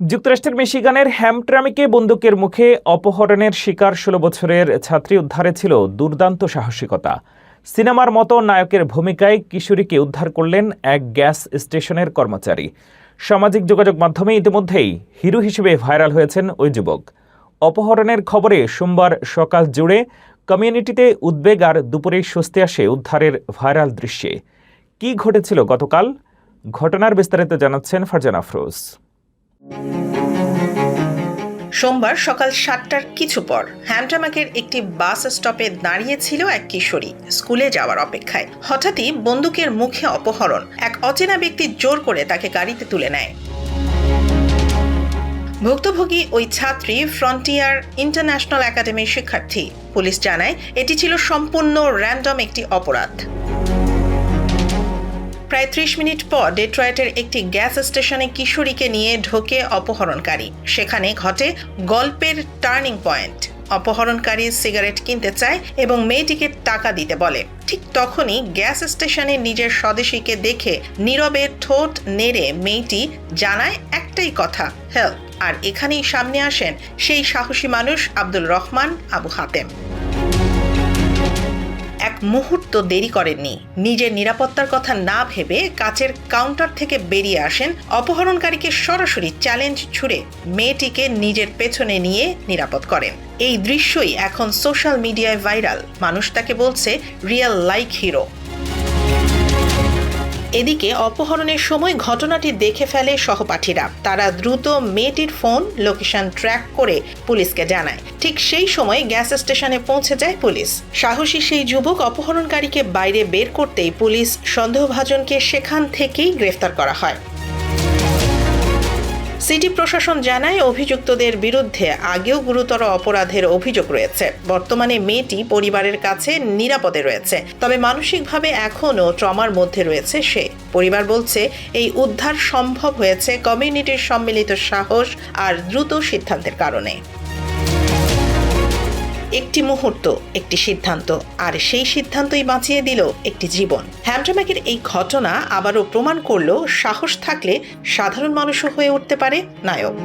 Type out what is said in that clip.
যুক্তরাষ্ট্রের মিশিগানের হ্যামট্রামিকে বন্দুকের মুখে অপহরণের শিকার ১৬ বছরের ছাত্রী উদ্ধারে ছিল দুর্দান্ত সাহসিকতা। সিনেমার মতো নায়কের ভূমিকায় কিশোরীকে উদ্ধার করলেন এক গ্যাস স্টেশনের কর্মচারী। সামাজিক যোগাযোগ মাধ্যমে ইতিমধ্যেই হিরো হিসেবে ভাইরাল হয়েছেন ওই যুবক। অপহরণের খবরে সোমবার সকাল জুড়ে কমিউনিটিতে উদ্বেগ আর দুপুরেই স্বস্তি আসে উদ্ধারের ভাইরাল দৃশ্যে। কী ঘটেছিল গতকাল? ঘটনার বিস্তারিত জানাচ্ছেন ফারজানা আফরোজ। সোমবার সকাল ৭টার কিছু পর হ্যামট্রামিকের একটি বাস স্টপে দাঁড়িয়েছিল এক কিশোরী স্কুলে যাওয়ার অপেক্ষায়। হঠাৎই বন্দুকের মুখে অপহরণ। এক অচেনা ব্যক্তি জোর করে তাকে গাড়িতে তুলে নেয়। ভুক্তভোগী ওই ছাত্রী ফ্রন্টিয়ার ইন্টারন্যাশনাল একাডেমির শিক্ষার্থী। পুলিশ জানায় এটি ছিল সম্পূর্ণ র্যান্ডম একটি অপরাধ। প্রায় ৩০ মিনিট পর ডেট্রয়েটের একটি গ্যাস স্টেশনে কিশোরীকে নিয়ে ঢোকে অপহরণকারী। সেখানে ঘটে গল্পের টার্নিং পয়েন্ট। অপহরণকারী সিগারেট কিনতে চায় এবং মেয়েটিকে টাকা দিতে বলে। ঠিক তখনই গ্যাস স্টেশনে নিজের স্বদেশীকে দেখে নীরবে ঠোঁট নেড়ে মেয়েটি জানায় একটাই কথা, হেল্প। আর এখানেই সামনে আসেন সেই সাহসী মানুষ আব্দুল রহমান আবু হাতেম। এক মুহূর্ত দেরি করেননি। নিজের নিরাপত্তার কথা না ভেবে কাচের কাউন্টার থেকে বেরিয়ে আসেন। অপহরণকারীকে সরাসরি চ্যালেঞ্জ ছুড়ে মেয়েটিকে নিজের পেছনে নিয়ে নিরাপদ করেন। এই দৃশ্যই এখন সোশ্যাল মিডিয়ায় ভাইরাল। মানুষ তাকে বলছে রিয়েল লাইক হিরো। এদিকে অপহরণের সময় ঘটনাটি দেখে ফেলে সহপাঠীরা। তারা দ্রুত মেয়েটির ফোন লোকেশন ট্র্যাক করে পুলিশকে জানায়। ঠিক সেই সময় গ্যাস স্টেশনে পৌঁছে যায় পুলিশ। সাহসী সেই যুবক অপহরণকারীকে বাইরে বের করতেই পুলিশ সন্দেহভাজনকে সেখান থেকেই গ্রেফতার করা হয়। সিটি প্রশাসন জানায় অভিযুক্তদের বিরুদ্ধে আগেও গুরুতর অপরাধের অভিযোগ রয়েছে। বর্তমানে মেয়েটি পরিবারের কাছে নিরাপদে রয়েছে, তবে মানসিকভাবে এখনও ট্রমার মধ্যে রয়েছে সে। পরিবার বলছে এই উদ্ধার সম্ভব হয়েছে কমিউনিটির সম্মিলিত সাহস আর দ্রুত সিদ্ধান্তের কারণে। একটি মুহূর্ত, একটি সিদ্ধান্ত, আর সেই সিদ্ধান্তই বাঁচিয়ে দিল একটি জীবন। হ্যামট্রামিকের এই ঘটনা আবারও প্রমাণ করল সাহস থাকলে সাধারণ মানুষও হয়ে উঠতে পারে নায়ক।